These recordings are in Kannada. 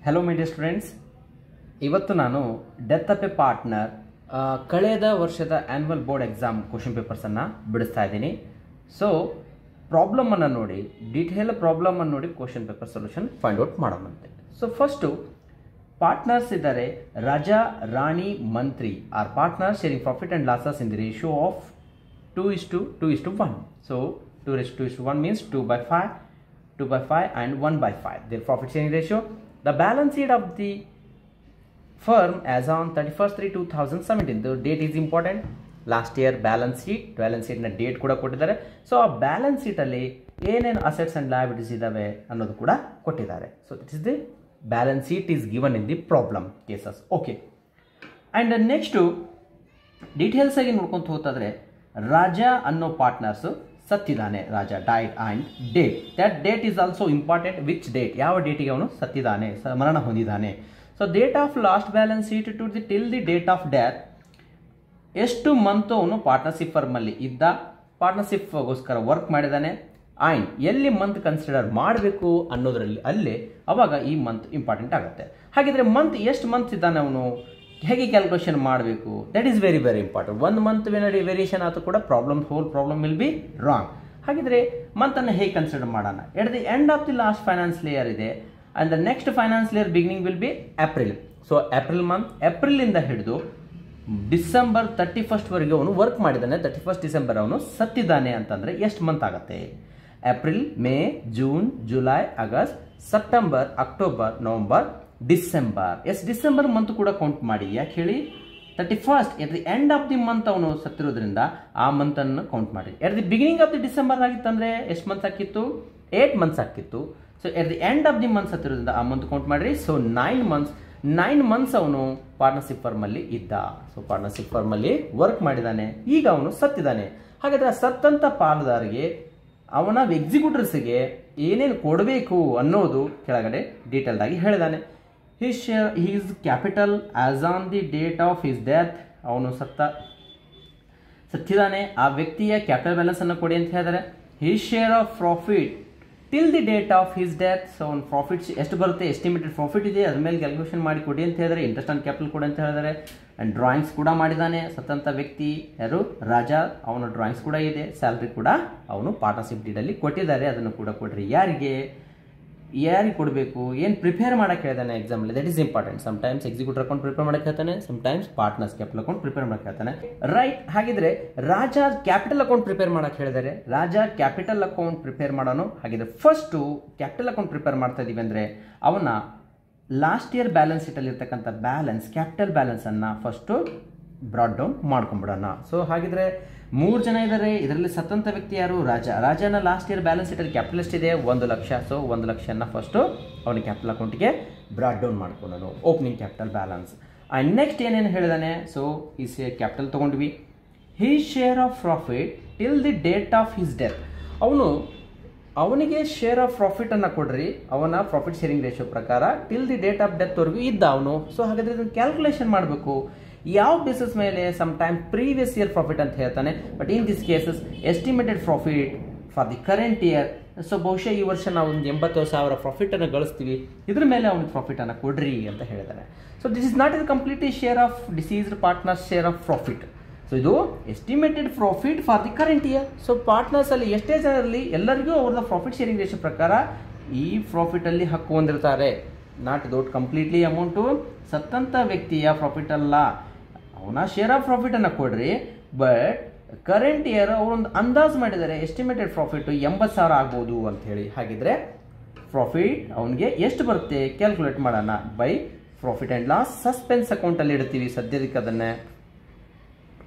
ಹೆಲೋ ಮೈ ಡಿಯರ್ ಸ್ಟೂಡೆಂಟ್ಸ್, ಇವತ್ತು ನಾನು ಡೆತ್ ಆಫ್ ಎ ಪಾರ್ಟ್ನರ್ ಕಳೆದ ವರ್ಷದ ಆ್ಯನ್ಯುವಲ್ ಬೋರ್ಡ್ ಎಕ್ಸಾಮ್ ಕ್ವಶನ್ ಪೇಪರ್ಸನ್ನು ಬಿಡಿಸ್ತಾ ಇದ್ದೀನಿ. ಸೊ ಪ್ರಾಬ್ಲಮನ್ನು ನೋಡಿ, ಡೀಟೇಲ್ ಪ್ರಾಬ್ಲಮನ್ನು ನೋಡಿ question paper solution find out ಮಾಡೋಣಂತೆ. ಸೊ ಫಸ್ಟು ಪಾರ್ಟ್ನರ್ಸ್ ಇದ್ದಾರೆ, Raja, Rani, Mantri are partner sharing profit and losses in the ratio of 2:1. So 2:1 means 2/5, 2/5 and 1/5. Their profit sharing ratio. The balance sheet of the firm as on 31st/3/2017. The date is important. Last year balance sheet na date ಕೂಡ ಕೊಟ್ಟಿದ್ದಾರೆ. ಸೊ ಆ ಬ್ಯಾಲೆನ್ಸ್ ಶೀಟ್ ಅಲ್ಲಿ ಏನೇನು ಅಸೆಟ್ಸ್ ಅಂಡ್ ಲಯಬಿಲಿಟೀಸ್ ಇದಾವೆ ಅನ್ನೋದು ಕೂಡ ಕೊಟ್ಟಿದ್ದಾರೆ. So this is the balance sheet is given in the problem cases. Okay, and next details ಆಗಿ ನೋಡ್ಕೊಂತ ಹೋಗ್ತಾದ್ರೆ, ರಾಜ ಅನ್ನೋ ಪಾರ್ಟ್ನರ್ಸ್ ಸತ್ತಿದ್ದಾನೆ. Raja died and date, that date is also important. Which date, ಯಾವ ಡೇಟಿಗೆ ಅವನು ಸತ್ತಿದ್ದಾನೆ, ಮರಣ ಹೊಂದಿದ್ದಾನೆ. So date of last balance sheet to the till the date of death, ಎಷ್ಟು ಮಂತ್ ಅವನು ಪಾರ್ಟ್ನರ್ಶಿಪ್ ಫರ್ಮಲ್ಲಿ ಇದ್ದ, ಪಾರ್ಟ್ನರ್ಶಿಪ್ಗೋಸ್ಕರ ವರ್ಕ್ ಮಾಡಿದ್ದಾನೆ, ಆ್ಯಂಡ್ ಎಲ್ಲಿ ಮಂತ್ ಕನ್ಸಿಡರ್ ಮಾಡಬೇಕು ಅನ್ನೋದ್ರಲ್ಲಿ ಅಲ್ಲೇ ಅವಾಗ ಈ ಮಂತ್ ಇಂಪಾರ್ಟೆಂಟ್ ಆಗುತ್ತೆ. ಹಾಗಿದ್ರೆ ಮಂತ್ ಎಷ್ಟು ಮಂತ್ ಇದ್ದಾನೆ ಅವನು, ಹೇಗೆ ಕ್ಯಾಲ್ಕುಲೇಷನ್ ಮಾಡಬೇಕು, that is very very important. ಒಂದು ಮಂತ್ ವೇರಿಯೇಷನ್ ಆದರೂ ಕೂಡ whole problem will be wrong. ಹಾಗಿದ್ರೆ ಮಂತನ್ನು ಹೇಗೆ ಕನ್ಸಿಡರ್ ಮಾಡೋಣ? At the end of the last finance year ಇದೆ, and the next finance year beginning will be April. So April month, ಏಪ್ರಿಲಿಂದ ಹಿಡಿದು ಡಿಸೆಂಬರ್ 31st ವರೆಗೆ ಅವನು ವರ್ಕ್ ಮಾಡಿದ್ದಾನೆ. 31st ಡಿಸೆಂಬರ್ ಅವನು ಸತ್ತಿದ್ದಾನೆ ಅಂತಂದರೆ ಎಷ್ಟು ಮಂತ್ ಆಗುತ್ತೆ? April, May, June, July, August, September, October, November, December. December month ಕೂಡ ಕೌಂಟ್ ಮಾಡಿ. ಯಾಕೆ ಹೇಳಿ? 31st at the end of the month ಅವನು ಸತ್ತಿರೋದ್ರಿಂದ ಆ ಮಂತ್ ಅನ್ನು ಕೌಂಟ್ ಮಾಡಿ. At the beginning of the December ಆಗಿತ್ತಂದ್ರೆ ಎಷ್ಟು ಮಂತ್ಸ್ ಹಾಕಿತ್ತು? 8 ಮಂತ್ಸ್ ಹಾಕಿತ್ತು. So at the end of the month ಸತ್ತಿರೋದ್ರಿಂದ ಆ ಮಂತ್ ಕೌಂಟ್ ಮಾಡಿರಿ. ಸೊ 9 ಮಂತ್ಸ್ ಅವನು ಪಾರ್ಟ್ನರ್ಶಿಪ್ ಫರ್ಮಲ್ಲಿ ಇದ್ದ. ಸೊ ಪಾರ್ಟ್ನರ್ಶಿಪ್ ಫರ್ಮಲ್ಲಿ ವರ್ಕ್ ಮಾಡಿದ್ದಾನೆ, ಈಗ ಅವನು ಸತ್ತಿದ್ದಾನೆ. ಹಾಗಾದ್ರೆ ಆ ಸತ್ತಂತ ಪಾಲುದಾರಿಗೆ, ಅವನ ಎಕ್ಸಿಕ್ಯೂಟರ್ಸ್ಗೆ ಏನೇನು ಕೊಡಬೇಕು ಅನ್ನೋದು ಕೆಳಗಡೆ ಡೀಟೇಲ್ಡ್ ಆಗಿ ಹೇಳಿದಾನೆ. his capital as on the date of his death, ಅವನು ಸತ್ತಿದ್ದಾನೆ, ಆ ವ್ಯಕ್ತಿಯ ಕ್ಯಾಪಿಟಲ್ ಬ್ಯಾಲೆನ್ಸ್ ಅನ್ನು ಕೊಡಿ ಅಂತ ಹೇಳಿದ್ದಾರೆ. his share of profit till the date of his death, so ಅವ್ನು ಪ್ರಾಫಿಟ್ ಎಷ್ಟು ಬರುತ್ತೆ, ಎಸ್ಟಿಮೇಟೆಡ್ ಪ್ರಾಫಿಟ್ ಇದೆ, ಅದ್ರ ಮೇಲೆ ಕ್ಯಾಲ್ಕುಲೇಷನ್ ಮಾಡಿ ಕೊಡಿ ಅಂತ ಹೇಳಿದರೆ. ಇಂಟ್ರೆಸ್ಟ್ ಆನ್ ಕ್ಯಾಪಿಟಲ್ ಕೊಡಿ ಅಂತ ಹೇಳಿದ್ದಾರೆ. ಆ್ಯಂಡ್ ಡ್ರಾಯಿಂಗ್ಸ್ ಕೂಡ ಮಾಡಿದ್ದಾನೆ ಸತ್ತಂತ ವ್ಯಕ್ತಿ ಯಾರು? ರಾಜ. ಅವನ ಡ್ರಾಯಿಂಗ್ಸ್ ಕೂಡ ಇದೆ, ಸ್ಯಾಲ್ರಿ ಕೂಡ ಅವನು ಪಾರ್ಟ್ನರ್ಶಿಪ್ ಡೀಡಲ್ಲಿ ಕೊಟ್ಟಿದ್ದಾರೆ, ಅದನ್ನು ಕೂಡ ಕೊಡ್ರಿ. ಯಾರಿಗೆ ಕೊಡಬೇಕು, ಏನು ಪ್ರಿಪೇರ್ ಮಾಡಕ್ಕೆ ಹೇಳ್ತಾನೆ ಎಕ್ಸಾಮಲ್ಲಿ, that is important. Sometimes executive account prepare ಮಾಡಕ್ಕೆ ಹೇಳ್ತಾನೆ, sometimes partners capital account prepare ಮಾಡಕ್ಕೆ ಹೇಳ್ತಾನೆ, ರೈಟ್. ಹಾಗಿದ್ರೆ ರಾಜ ಕ್ಯಾಪಿಟಲ್ ಅಕೌಂಟ್ ಪ್ರಿಪೇರ್ ಮಾಡಕ್ಕೆ ಹೇಳಿದರೆ, ರಾಜ ಕ್ಯಾಪಿಟಲ್ ಅಕೌಂಟ್ ಪ್ರಿಪೇರ್ ಮಾಡೋನು. ಹಾಗಿದ್ರೆ ಫಸ್ಟು ಕ್ಯಾಪಿಟಲ್ ಅಕೌಂಟ್ ಪ್ರಿಪೇರ್ ಮಾಡ್ತಾ ಇದೀವಿ ಅಂದರೆ ಅವನ ಲಾಸ್ಟ್ ಇಯರ್ ಬ್ಯಾಲೆನ್ಸ್ ಶೀಟಲ್ಲಿ ಇರ್ತಕ್ಕಂಥ ಬ್ಯಾಲೆನ್ಸ್, ಕ್ಯಾಪಿಟಲ್ ಬ್ಯಾಲೆನ್ಸನ್ನು ಫಸ್ಟು ಬ್ರಾಡ್ ಡೌನ್ ಮಾಡ್ಕೊಂಡ್ಬಿಡೋಣ. ಸೊ ಹಾಗಿದ್ರೆ 3 ಜನ ಇದ್ದಾರೆ. ಇದರಲ್ಲಿ ಸತ್ತಂತ ವ್ಯಕ್ತಿ ಯಾರು? ರಾಜ. ರಾಜನ ಲಾಸ್ಟ್ ಇಯರ್ ಬ್ಯಾಲೆನ್ಸ್ ಶೀಟಲ್ಲಿ ಕ್ಯಾಪಿಟಲ್ ಎಷ್ಟಿದೆ? 1 ಲಕ್ಷ. ಸೊ 1 ಲಕ್ಷನ ಫಸ್ಟು ಅವನ ಕ್ಯಾಪಿಟಲ್ ಅಕೌಂಟಿಗೆ ಬ್ರಾಡ್ ಡೌನ್ ಮಾಡ್ಕೊಳ್ಳೋನು, opening capital balance. And next ಏನೇನು ಹೇಳಿದಾನೆ? ಸೊ ಈ ಕ್ಯಾಪಿಟಲ್ ತೊಗೊಂಡ್ವಿ. His share of profit till the date of his death, ಅವನಿಗೆ ಶೇರ್ ಆಫ್ ಪ್ರಾಫಿಟನ್ನು ಕೊಡ್ರಿ. ಅವನ ಪ್ರಾಫಿಟ್ ಶೇರಿಂಗ್ ರೇಷಿಯೋ ಪ್ರಕಾರ ಟಿಲ್ ದಿ ಡೇಟ್ ಆಫ್ ಡೆತ್ವರೆಗೂ ಇದ್ದ ಅವನು. ಸೊ ಹಾಗಾದರೆ ಇದನ್ನು ಕ್ಯಾಲ್ಕುಲೇಷನ್ ಮಾಡಬೇಕು. ಯಾವ ಬೇಸಿಸ್ ಮೇಲೆ? Some time previous year profit ಅಂತ ಹೇಳ್ತಾನೆ, but in this cases estimated profit for the current year. So ಬಹುಶಃ ಈ ವರ್ಷ ನಾವು ಒಂದು 80,000 ಪ್ರಾಫಿಟನ್ನು ಗಳಿಸ್ತೀವಿ, ಇದ್ರ ಮೇಲೆ ಅವನಿಗೆ ಪ್ರಾಫಿಟನ್ನು ಕೊಡ್ರಿ ಅಂತ ಹೇಳಿದ್ದಾರೆ. So this is not is completely share of deceased partners share of profit. So ಇದು estimated profit for the current year. So ಪಾರ್ಟ್ನರ್ಸಲ್ಲಿ ಎಷ್ಟೇ ಜನ ಇರಲಿ, ಎಲ್ಲರಿಗೂ ಅವ್ರದ್ದು ಪ್ರಾಫಿಟ್ ಶೇರಿಂಗ್ ರೇಷಿಯೋ ಪ್ರಕಾರ ಈ ಪ್ರಾಫಿಟಲ್ಲಿ ಹಕ್ಕು ಹೊಂದಿರ್ತಾರೆ. ನಾಟ್ ದೊಡ್ಡ ಕಂಪ್ಲೀಟ್ಲಿ ಅಮೌಂಟು ಸತ್ತಂತ ವ್ಯಕ್ತಿಯ ಪ್ರಾಫಿಟ್ ಅಲ್ಲ, ಅವನ ಶೇರ್ ಆಫ್ ಪ್ರಾಫಿಟನ್ನು ಕೊಡ್ರಿ. ಬಟ್ ಕರೆಂಟ್ ಇಯರ್ ಅವರೊಂದು ಅಂದಾಜು ಮಾಡಿದ್ದಾರೆ, ಎಸ್ಟಿಮೇಟೆಡ್ ಪ್ರಾಫಿಟ್ 80,000 ಆಗ್ಬೋದು ಅಂತ ಹೇಳಿ. ಹಾಗಿದ್ರೆ ಪ್ರಾಫಿಟ್ ಅವನಿಗೆ ಎಷ್ಟು ಬರುತ್ತೆ ಕ್ಯಾಲ್ಕುಲೇಟ್ ಮಾಡೋಣ. By profit and loss suspense ಅಕೌಂಟಲ್ಲಿ ಇಡ್ತೀವಿ. ಸದ್ಯದಕ್ಕೆ ಅದನ್ನೇ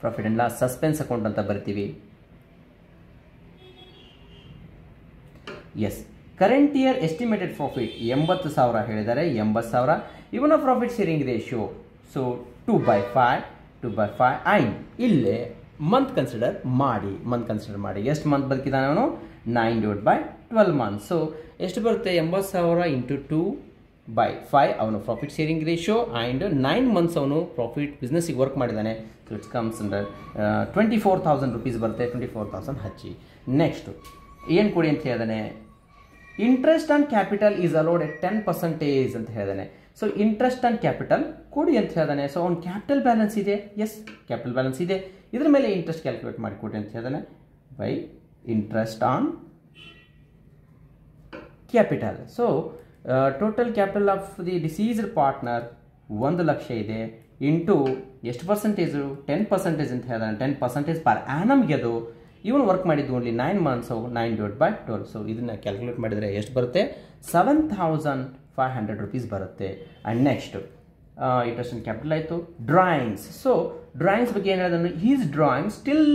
profit and loss suspense account ಅಂತ ಬರ್ತೀವಿ. Yes, current year estimated profit 80,000 ಹೇಳಿದ್ದಾರೆ, 80,000. ಇವನ profit sharing ratio so 2/5 and ಇಲ್ಲೇ ಮಂತ್ ಕನ್ಸಿಡರ್ ಮಾಡಿ. ಎಷ್ಟು ಮಂತ್ ಬದುಕಿದ್ದಾನೆ ಅವನು? 9/12 ಮಂತ್. ಸೊ ಎಷ್ಟು ಬರುತ್ತೆ? 80,000 ಇಂಟು 2/5 ಅವನು profit sharing ratio, and 9 months ಅವನು ಪ್ರಾಫಿಟ್ ಬಿಸ್ನೆಸ್ಸಿಗೆ ವರ್ಕ್ ಮಾಡಿದ್ದಾನೆ. So it's comes under 24,000 rupees ಬರುತ್ತೆ. 24,000 ಹಚ್ಚಿ. ನೆಕ್ಸ್ಟು ಏನು ಕೊಡಿ ಅಂತ ಹೇಳಿದಾನೆ? Interest on capital is allowed at 10% ಅಂತ ಹೇಳಿದಾನೆ. ಸೊ ಇಂಟ್ರೆಸ್ಟ್ ಆನ್ ಕ್ಯಾಪಿಟಲ್ ಕೊಡಿ ಅಂತ ಹೇಳಿದಾನೆ. ಸೊ ಅವ್ನು ಕ್ಯಾಪಿಟಲ್ ಬ್ಯಾಲೆನ್ಸ್ ಇದೆ, ಎಸ್ ಕ್ಯಾಪಿಟಲ್ ಬ್ಯಾಲೆನ್ಸ್ ಇದೆ, ಇದ್ರ ಮೇಲೆ ಇಂಟ್ರೆಸ್ಟ್ ಕ್ಯಾಲ್ಕುಲೇಟ್ ಮಾಡಿಕೊಡಿ ಅಂತ ಹೇಳಿದಾನೆ. By interest on capital. So total capital of the deceased partner 1 lakh ಇದೆ, ಇಂಟು ಎಷ್ಟು ಪರ್ಸೆಂಟೇಜು 10% ಅಂತ ಹೇಳಿದಾನೆ. 10% ಪರ್ ಆ್ಯನಮ್ಗೆ ಅದು ಇವನು ವರ್ಕ್ ಮಾಡಿದ್ದು ಓನ್ಲಿ 9 months, 9/12. ಸೊ ಇದನ್ನು ಕ್ಯಾಲ್ಕುಲೇಟ್ ಮಾಡಿದರೆ ಎಷ್ಟು ಬರುತ್ತೆ? 7,500 rupees ಬರುತ್ತೆ. And next interest on capital ಆಯಿತು. ಡ್ರಾಯಿಂಗ್ಸ್. ಸೊ ಡ್ರಾಯಿಂಗ್ಸ್ ಬಗ್ಗೆ ಏನು ಹೇಳಿದ್ರೆ, his drawings till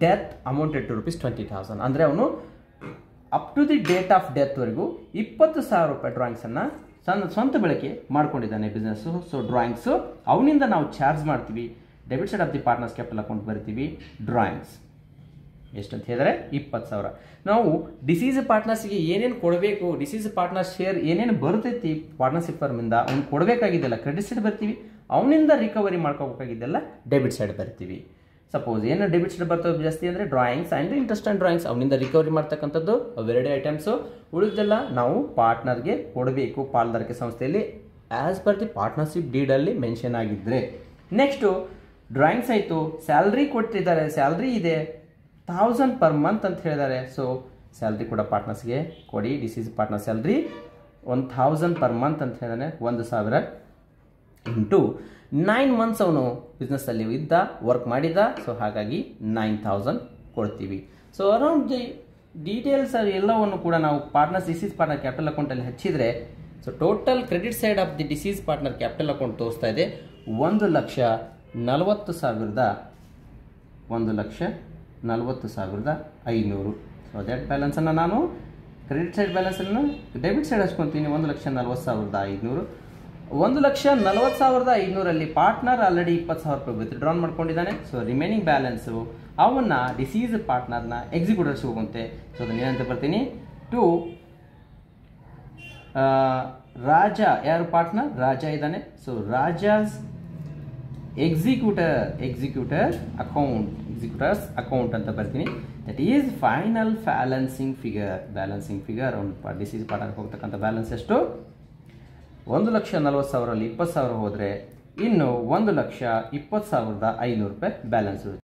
death amounted to ₹20,000. ಅಂದರೆ ಅವನು up to the date of ಡೆತ್ವರೆಗೂ 20,000 ರೂಪಾಯಿ ಡ್ರಾಯಿಂಗ್ಸನ್ನು ಸ್ವಂತ ಬಳಕೆ ಮಾಡ್ಕೊಂಡಿದ್ದಾನೆ ಬಿಸ್ನೆಸ್ಸು. ಸೊ ಡ್ರಾಯಿಂಗ್ಸು ಅವನಿಂದ ನಾವು ಚಾರ್ಜ್ ಮಾಡ್ತೀವಿ. Debit side of the partners capital account ಬರ್ತೀವಿ. ಡ್ರಾಯಿಂಗ್ಸ್ ಎಷ್ಟಂತ ಹೇಳಿದ್ರೆ 20,000. ನಾವು ಡಿಸೀಸ್ ಪಾರ್ಟ್ನರ್ಸ್ಗೆ ಏನೇನು ಕೊಡಬೇಕು, ಡಿಸೀಸ್ ಪಾರ್ಟ್ನರ್ ಶೇರ್ ಏನೇನು ಬರ್ತೈತಿ ಪಾರ್ಟ್ನರ್ಶಿಪ್ ಫರ್ಮಿಂದ ಅವ್ನು ಕೊಡಬೇಕಾಗಿದ್ದೆಲ್ಲ ಕ್ರೆಡಿಟ್ ಸೈಡ್ ಬರ್ತೀವಿ, ಅವನಿಂದ ರಿಕವರಿ ಮಾಡ್ಕೋಬೇಕಾಗಿದ್ದೆಲ್ಲ ಡೆಬಿಟ್ ಸೈಡ್ ಬರ್ತೀವಿ. ಸಪೋಸ್ ಏನು ಡೆಬಿಟ್ ಸೈಡ್ ಬರ್ತವೆ ಜಾಸ್ತಿ ಅಂದರೆ drawings and interest and drawings ಅವನಿಂದ ರಿಕವರಿ ಮಾಡ್ತಕ್ಕಂಥದ್ದು ಅವೆರಡೇ ಐಟಮ್ಸು. ಉಳಿದೆಲ್ಲ ನಾವು ಪಾರ್ಟ್ನರ್ಗೆ ಕೊಡಬೇಕು ಪಾಲ್ದಾರಿಕೆ ಸಂಸ್ಥೆಯಲ್ಲಿ ಆ್ಯಸ್ ಪರ್ ದಿ ಪಾರ್ಟ್ನರ್ಶಿಪ್ ಡೀಡಲ್ಲಿ ಮೆನ್ಷನ್ ಆಗಿದ್ದರೆ. ನೆಕ್ಸ್ಟು ಡ್ರಾಯಿಂಗ್ಸ್ ಆಯಿತು. ಸ್ಯಾಲ್ರಿ ಕೊಟ್ಟಿದ್ದಾರೆ, ಸ್ಯಾಲ್ರಿ ಇದೆ 1000 per month ಅಂತ ಹೇಳಿದ್ದಾರೆ. ಸೊ ಸ್ಯಾಲ್ರಿ ಕೂಡ ಪಾರ್ಟ್ನರ್ಸ್ಗೆ ಕೊಡಿ. Disease partner salary 1000 per month ಅಂತ ಹೇಳಿದಾನೆ. 1,000 ಇಂಟು 9 months ಅವನು ಬಿಸ್ನೆಸ್ಸಲ್ಲಿ ಇದ್ದ, ವರ್ಕ್ ಮಾಡಿದ್ದ. ಸೊ ಹಾಗಾಗಿ 9,000 ಕೊಡ್ತೀವಿ. ಸೊ ಅರೌಂಡ್ ದಿ ಡೀಟೇಲ್ಸ್ ಎಲ್ಲವನ್ನು ಕೂಡ ನಾವು ಪಾರ್ಟ್ನರ್ಸ್ ಡಿಸೀಸ್ ಪಾರ್ಟ್ನರ್ ಕ್ಯಾಪಿಟಲ್ ಅಕೌಂಟಲ್ಲಿ ಹಚ್ಚಿದರೆ, so total credit side of the deceased partner capital account ತೋರಿಸ್ತಾ ಇದೆ 1,40,500. ಸೊ ದಟ್ ಬ್ಯಾಲೆನ್ಸನ್ನು ನಾನು ಕ್ರೆಡಿಟ್ ಸೈಡ್ ಬ್ಯಾಲೆನ್ಸನ್ನು ಡೆಬಿಟ್ ಸೈಡ್ ಹಚ್ಕೊತೀನಿ. 1,40,500. 1,40,500 ಪಾರ್ಟ್ನರ್ ಆಲ್ರೆಡಿ 20,000 ರೂಪಾಯಿ ವಿತ್ಡ್ರಾನ್ ಮಾಡ್ಕೊಂಡಿದ್ದಾನೆ. ಸೊ ರಿಮೈನಿಂಗ್ ಬ್ಯಾಲೆನ್ಸು ಅವನ್ನ ಡಿಸೀಸ್ ಪಾರ್ಟ್ನರ್ನ ಎಕ್ಸಿಕ್ಯೂಟರ್ಸ್ ಹೋಗುವಂತೆ. ಸೊ ಅದನ್ನ ಏನಂತ ಬರ್ತೀನಿ ಟು ರಾಜ. ಯಾರು ಪಾರ್ಟ್ನರ್? ರಾಜ ಇದ್ದಾನೆ. ಸೊ ರಾಜಾಸ್ ಎಕ್ಸಿಕ್ಯೂಟರ್ಸ್ ಅಕೌಂಟ್ ಅಂತ ಬರ್ತೀನಿ. That is final balancing figure ಅವ್ನು ಡಿಸೀಸ್ ಪಾರ್ಟ್ನರ್ಗೆ ಹೋಗ್ತಕ್ಕಂಥ ಬ್ಯಾಲೆನ್ಸ್ ಎಷ್ಟು? 1,40,000 20,000 ಹೋದರೆ ಇನ್ನು 1,20,500 ರೂಪಾಯಿ ಬ್ಯಾಲೆನ್ಸ್ ಇರುತ್ತೆ.